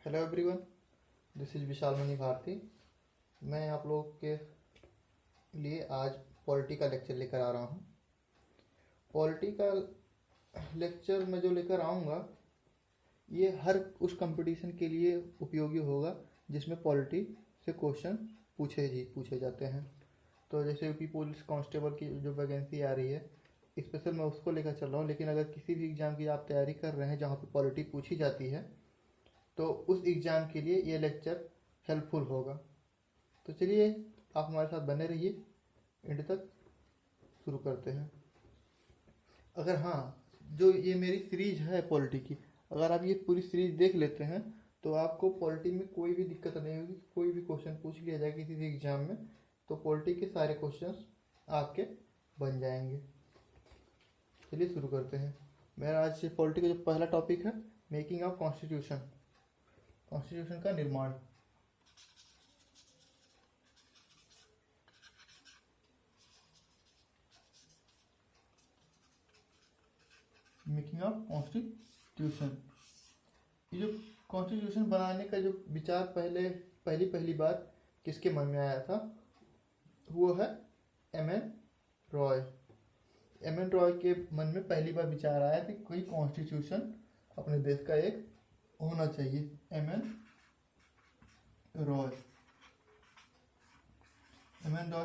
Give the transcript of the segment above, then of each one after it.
Hello everyone, this is विशाल मणि भारती। मैं आप लोग के लिए आज पॉलिटी का लेक्चर लेकर आ रहा हूँ। पॉलिटी का लेक्चर मैं जो लेकर आऊँगा ये हर उस कंपटीशन के लिए उपयोगी होगा जिसमें पॉलिटी से क्वेश्चन पूछे जाते हैं। तो जैसे यूपी पुलिस कांस्टेबल की जो वैकेंसी आ रही है, स्पेशल मैं उसको लेकर चल रहा हूँ। लेकिन अगर किसी भी एग्ज़ाम की आप तैयारी कर रहे हैं जहाँ पे पॉलिटी पूछी जाती है तो उस एग्ज़ाम के लिए ये लेक्चर हेल्पफुल होगा। तो चलिए आप हमारे साथ बने रहिए, एंड तक शुरू करते हैं। अगर जो ये मेरी सीरीज है पॉलिटी की, अगर आप ये पूरी सीरीज देख लेते हैं तो आपको पॉलिटी में कोई भी दिक्कत नहीं होगी। कोई भी क्वेश्चन पूछ लिया जाए किसी भी एग्ज़ाम में तो पॉलिटी के सारे क्वेश्चंस आपके बन जाएंगे। चलिए शुरू करते हैं। मेरा आज पॉलिटी का जो पहला टॉपिक है, मेकिंग ऑफ कॉन्स्टिट्यूशन, कॉन्स्टिट्यूशन का निर्माण। मेकिंग ऑफ कॉन्स्टिट्यूशन, ये जो कॉन्स्टिट्यूशन बनाने का जो विचार पहली बार किसके मन में आया था, वो है एम.एन. रॉय। एम.एन. रॉय के मन में पहली बार विचार आया कि कोई कॉन्स्टिट्यूशन अपने देश का एक होना चाहिए। एम.एन. रॉय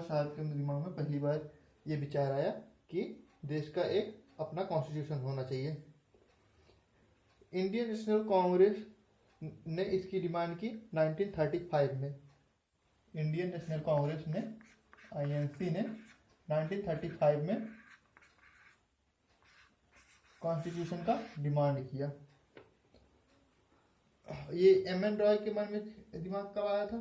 साहब के दिमाग में पहली बार ये विचार आया कि देश का एक अपना कॉन्स्टिट्यूशन होना चाहिए। इंडियन नेशनल कांग्रेस ने इसकी डिमांड की 1935 में। इंडियन नेशनल कांग्रेस ने, आईएनसी ने 1935 में कॉन्स्टिट्यूशन का डिमांड किया। ये एम.एन. रॉय के मन में दिमाग कब आया था,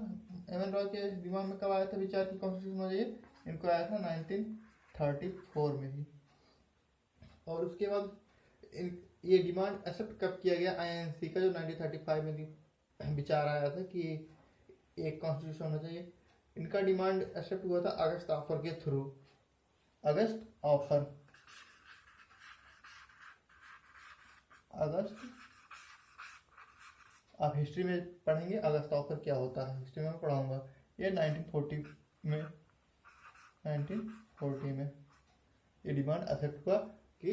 एम.एन. रॉय के दिमाग में कब आया था विचार की कॉन्स्टिट्यूशन होना चाहिए? इनको आया था 1934 में ही। और उसके बाद ये डिमांड एक्सेप्ट कब किया गया आईएनसी का, जो 1935 में विचार आया था कि एक कॉन्स्टिट्यूशन होना चाहिए। इनका डिमांड एक्सेप्ट हुआ था अगस्त ऑफर के थ्रू। अगस्त ऑफर, अगस्त, आप हिस्ट्री में पढ़ेंगे अगस्त ऑफर क्या होता है, हिस्ट्री में पढ़ाऊंगा। ये 1940 में ये डिमांड एक्सेप्ट हुआ कि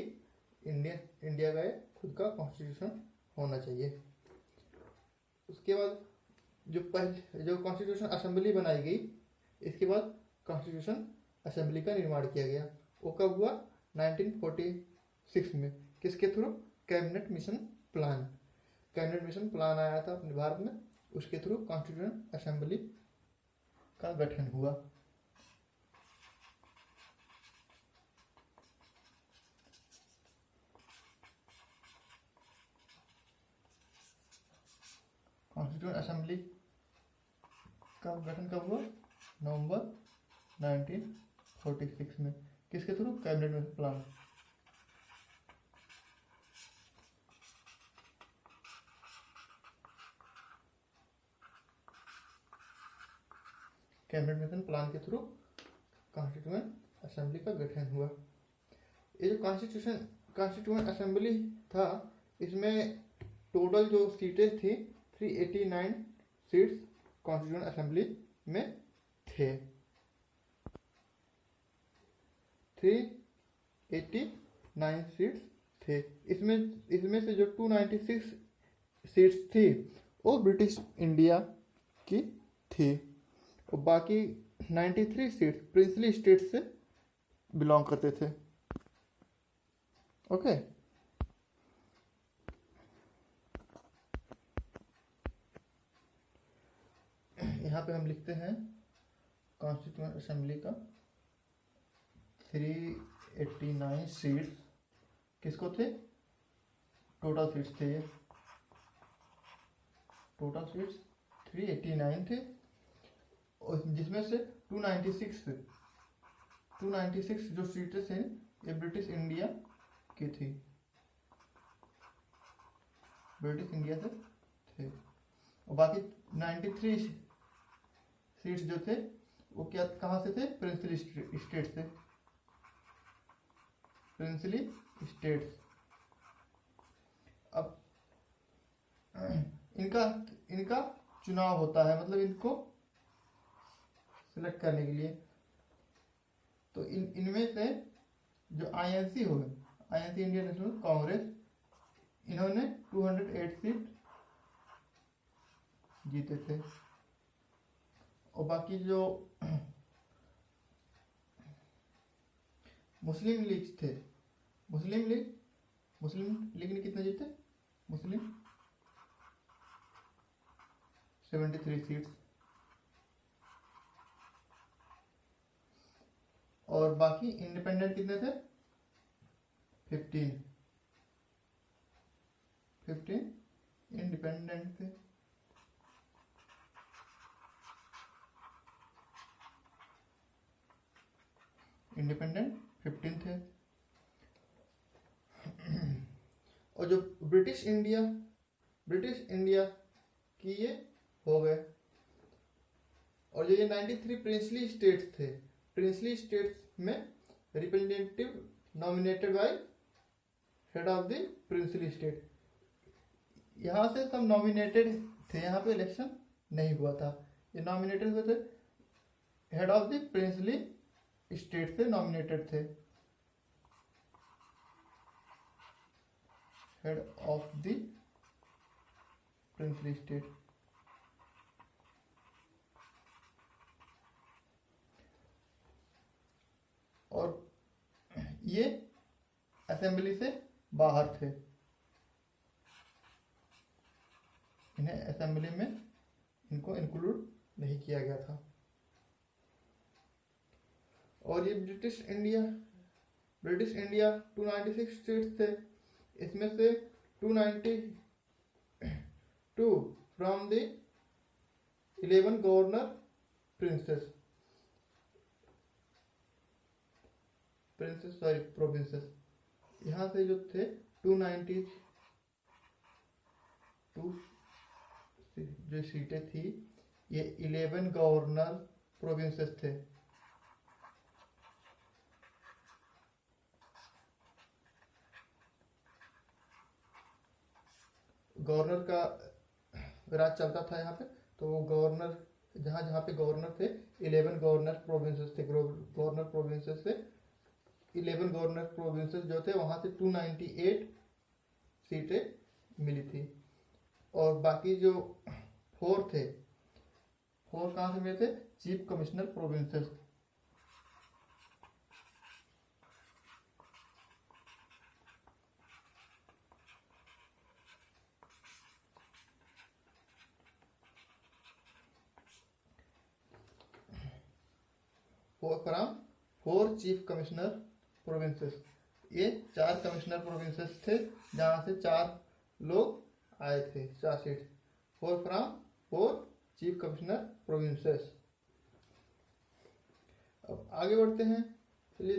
इंडिया का खुद का कॉन्स्टिट्यूशन होना चाहिए। उसके बाद जो कॉन्स्टिट्यूशन असेंबली बनाई गई, इसके बाद कॉन्स्टिट्यूशन असेंबली का निर्माण किया गया। वो कब हुआ? 1946 में। किसके through? Cabinet mission plan. Cabinet mission plan आया था अपने भारत में, उसके थ्रू कॉन्स्टिट्यूशन असेंबली का गठन हुआ। कॉन्स्टिट्यूशन असेंबली का गठन कब हुआ? नवंबर 1946 में। किसके through? Cabinet mission plan. Cabinet mission plan के थ्रू कॉन्स्टिट्यूशन असेंबली का गठन हुआ। ये जो कॉन्स्टिट्यूशन असेंबली था, इसमें टोटल जो सीटें थी 389 सीट्स कॉन्स्टिट्यूशन असेंबली में थे। 389 सीट्स थे। इसमें से जो 296 सीट्स थी वो ब्रिटिश इंडिया की थी, और बाकी 93 सीट्स प्रिंसली स्टेट से बिलोंग करते थे। ओके, यहाँ पे हम लिखते हैं कॉन्स्टिट्यूएंट असेंबली का 389 सीट्स किसको थे? टोटल सीट्स थे, ये टोटल सीट्स 389 थे, और जिसमें से 296 जो सीटें थे ये ब्रिटिश इंडिया की थी, ब्रिटिश इंडिया से थे। और बाकी 93 सीट्स जो थे वो कहाँ से थे? प्रिंसली स्टेट से, प्रिंसली स्टेट्स। अब इनका चुनाव होता है, मतलब इनको सिलेक्ट करने के लिए। तो इनमें से जो आईएनसी हो गए, आईएनसी इंडियन नेशनल कांग्रेस, इन्होंने 208 सीट जीते थे। और बाकी जो मुस्लिम लीग थे, मुस्लिम लीग ने कितने जीते? मुस्लिम 73 सीट्स। और बाकी इंडिपेंडेंट कितने थे? 15 इंडिपेंडेंट थे। इंडिपेंडेंट 15 थे। और जो ब्रिटिश इंडिया की ये हो गए। और जो ये 93 प्रिंसली स्टेट्स थे, प्रिंसली स्टेट्स में representative nominated by head of the princely state, यहाँ से सब नॉमिनेटेड थे, यहाँ पे इलेक्शन नहीं हुआ था, ये नॉमिनेटेड हुए थे, head of the princely state से नॉमिनेटेड थे, head of the princely state. और ये असेंबली से बाहर थे, इन्हें असेंबली में इनको इंक्लूड नहीं किया गया था। और ये ब्रिटिश इंडिया 296 स्टेट्स थे, इसमें से 292 फ्रॉम द 11 गवर्नर प्रोविंसेस। यहाँ से जो थे 292 जो सीटें थी, ये 11 गवर्नर प्रोविंसेस थे। गवर्नर का राज चलता था यहाँ पे, तो वो गवर्नर जहाँ पे गवर्नर थे, 11 गवर्नर प्रोविंसेस थे। गवर्नर प्रोविंसेस से 11 गवर्नर प्रोविंसेस जो थे, वहाँ से 298 सीटें मिली थी। और बाकी जो 4 कहाँ से मिले थे? Chief commissioner provinces. Four chief commissioner provinces, ये 4 कमिश्नर प्रोविंसेस थे, जहाँ से 4 लोग आए थे, 4 सीट। 4 chief commissioner provinces. अब आगे बढ़ते हैं। चलिए,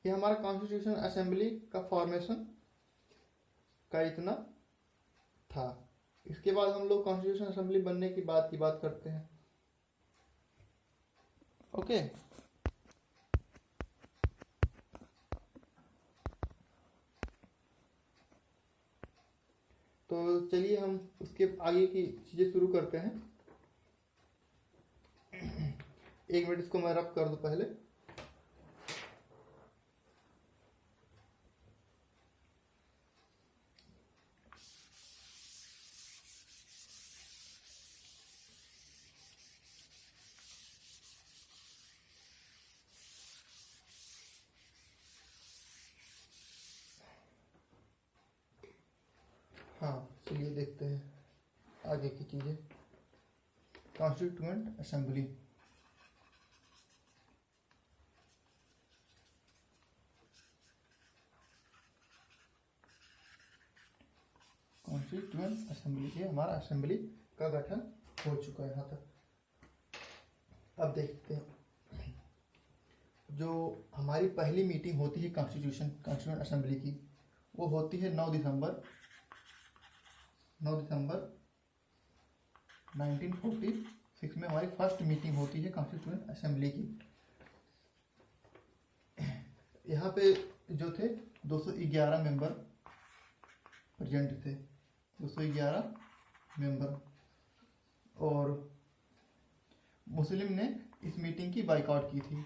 ये हमारा कॉन्स्टिट्यूशन असेंबली का फॉर्मेशन का इतना था। इसके बाद हम लोग कॉन्स्टिट्यूशन असेंबली बनने की बात करते हैं। ओके, तो चलिए हम उसके आगे की चीजें शुरू करते हैं। 1 मिनट इसको मैं रब कर दूं पहले। हाँ, चलिए देखते हैं आगे की चीजें। कॉन्स्टिट्यूएंट असेंबली, कॉन्स्टिट्यूएंट असेंबली ये हमारा असेंबली का गठन हो चुका है यहाँ तक। अब देखते हैं, जो हमारी पहली मीटिंग होती है कॉन्स्टिट्यूएंट असेंबली की, वो होती है 9 दिसंबर 1946 में हमारी फर्स्ट मीटिंग होती है कॉन्स्टिट्यूएंट असेंबली की। यहाँ पे जो थे 211 मेंबर प्रेजेंट थे, 211 मेंबर। और मुस्लिम ने इस मीटिंग की बाइकआउट की थी,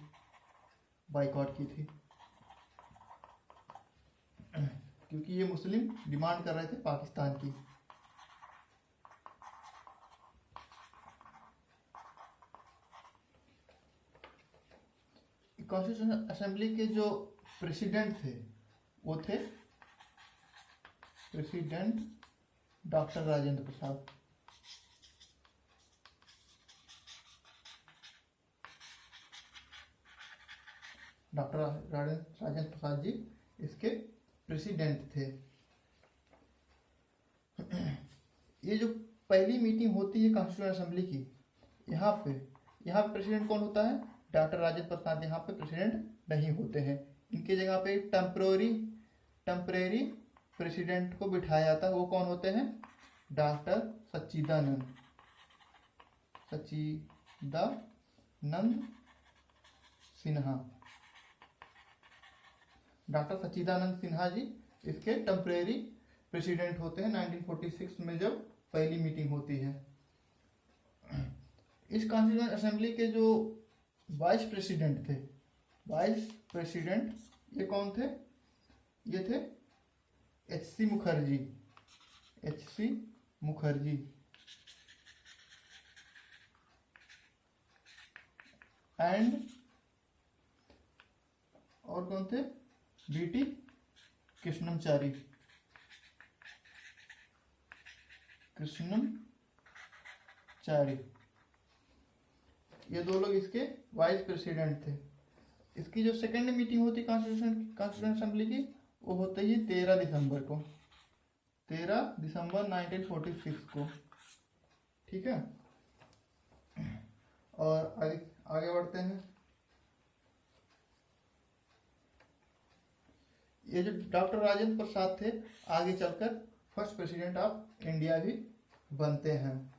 क्योंकि ये मुस्लिम डिमांड कर रहे थे पाकिस्तान की। कॉन्स्टिट्यूशन असेंबली के जो प्रेसिडेंट थे वो थे president doctor Rajendra Prasad. Doctor Rajendra Prasad ji इसके प्रेसिडेंट थे। ये जो पहली मीटिंग होती है कॉन्स्टिट्यूशन असेंबली की, यहाँ पे प्रेसिडेंट कौन होता है? डॉक्टर राजेंद्र प्रसाद यहाँ पे प्रेसिडेंट नहीं होते हैं। इनके जगह पे टेम्परेरी प्रेसिडेंट को बिठाया जाता है। वो कौन होते हैं? डॉक्टर सच्चिदानंद सिन्हा। डॉक्टर सच्चिदानंद सिन्हा जी इसके टेम्परेरी प्रेसिडेंट होते हैं 1946 में जब पहली मीटिंग होती है। इस कॉन्स्टिट्यूशन असेंबली के जो वाइस प्रेसिडेंट ये कौन थे? ये थे एच.सी. मुखर्जी एंड और कौन थे? बी.टी. कृष्णमचारी। ये दो लोग इसके वाइस प्रेसिडेंट थे। इसकी जो सेकंड मीटिंग होती कॉन्स्टिट्यूशन असेंबली की, वो होती है 13 दिसंबर 1946 को। ठीक है, और आगे बढ़ते हैं। ये जो डॉक्टर राजेंद्र प्रसाद थे आगे चलकर फर्स्ट प्रेसिडेंट ऑफ इंडिया भी बनते हैं।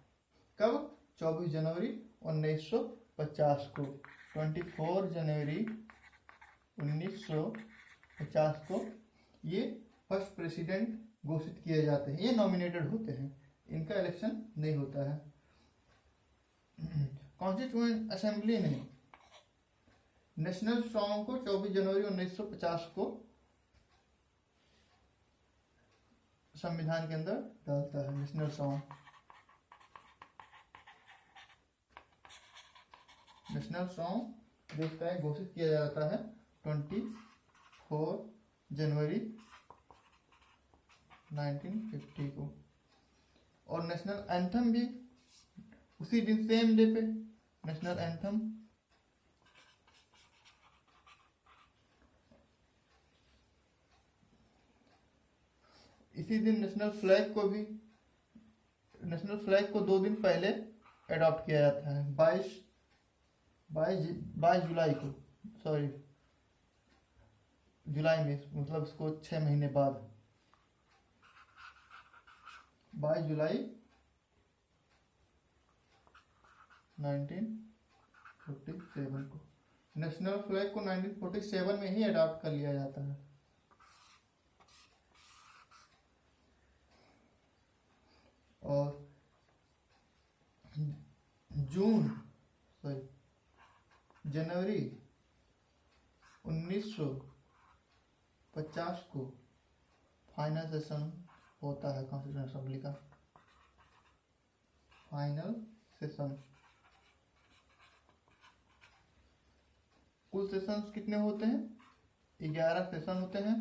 कब? 24 जनवरी 1950 को। 24 जनवरी 1950 को ये फर्स्ट प्रेसिडेंट घोषित किए जाते हैं। ये नॉमिनेटेड होते हैं, इनका इलेक्शन नहीं होता है। कॉन्स्टिट्यूएंट असेंबली ने नेशनल सॉन्ग को 24 जनवरी 1950 को संविधान के अंदर डालता है। नेशनल सॉन्ग देखता है, घोषित किया जाता है 24 जनवरी 1950 को। और नेशनल एंथम भी उसी दिन, सेम डे पे नेशनल एंथम इसी दिन नेशनल फ्लैग को 2 दिन पहले अडॉप्ट किया जाता है। 22 जुलाई को, जुलाई में, मतलब इसको 6 महीने बाद 22 जुलाई 1947 को। नेशनल फ्लैग को 1947 में ही अडॉप्ट कर लिया जाता है। और जनवरी 1950 को फाइनल सेशन होता है कॉन्स्टिट्यूशन असेंबली का। Final session. कुल सेशंस कितने होते हैं? 11 सेशन होते हैं।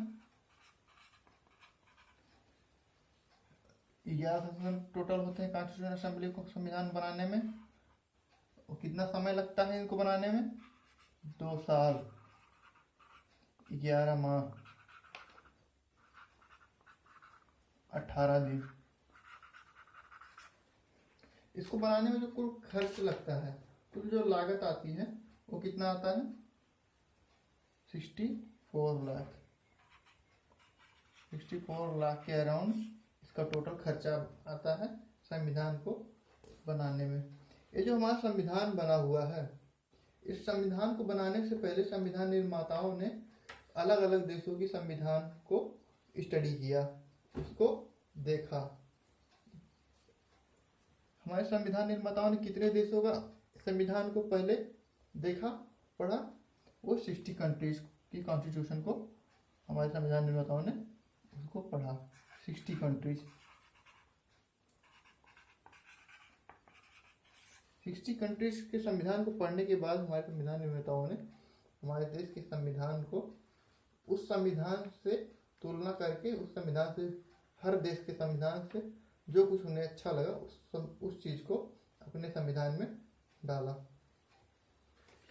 11 सेशन टोटल होते हैं कॉन्स्टिट्यूशन असेंबली को संविधान बनाने में। और कितना समय लगता है इनको बनाने में? 2 साल 11 माह 18 दिन। इसको बनाने में जो कुल खर्च लगता है, कुल जो लागत आती है वो कितना आता है? 64 लाख के अराउंड इसका टोटल खर्चा आता है संविधान को बनाने में। ये जो हमारा संविधान बना हुआ है, इस संविधान को बनाने से पहले संविधान निर्माताओं ने अलग अलग देशों की संविधान को स्टडी किया, उसको देखा। हमारे संविधान निर्माताओं ने कितने देशों का संविधान को पहले देखा, पढ़ा? वो 60 कंट्रीज की कॉन्स्टिट्यूशन को हमारे संविधान निर्माताओं ने उसको पढ़ा। 60 कंट्रीज, 60 कंट्रीज के संविधान को पढ़ने के बाद हमारे संविधान निर्माताओं ने हमारे देश के संविधान को उस संविधान से तुलना करके, उस संविधान से, हर देश के संविधान से जो कुछ उन्हें अच्छा लगा उस चीज़ को अपने संविधान में डाला।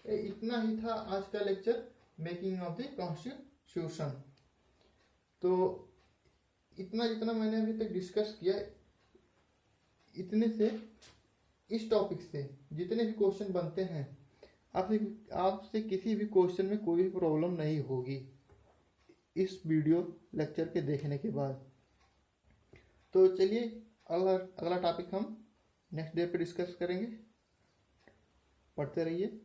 इतना ही था आज का lecture, making of the constitution. तो इतना जितना मैंने अभी तक डिस्कस किया, इतने से, इस टॉपिक से जितने भी क्वेश्चन बनते हैं, आपसे किसी भी क्वेश्चन में कोई भी प्रॉब्लम नहीं होगी इस वीडियो लेक्चर के देखने के बाद। तो चलिए अगला टॉपिक हम नेक्स्ट डे पे डिस्कस करेंगे। पढ़ते रहिए।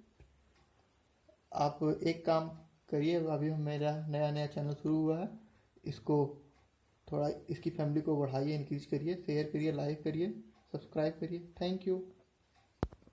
आप एक काम करिए, अभी मेरा नया चैनल शुरू हुआ है, इसको थोड़ा, इसकी फैमिली को बढ़ाइए, इंक्रीज करिए, शेयर करिए, लाइक करिए, सब्सक्राइब करिए। Thank you.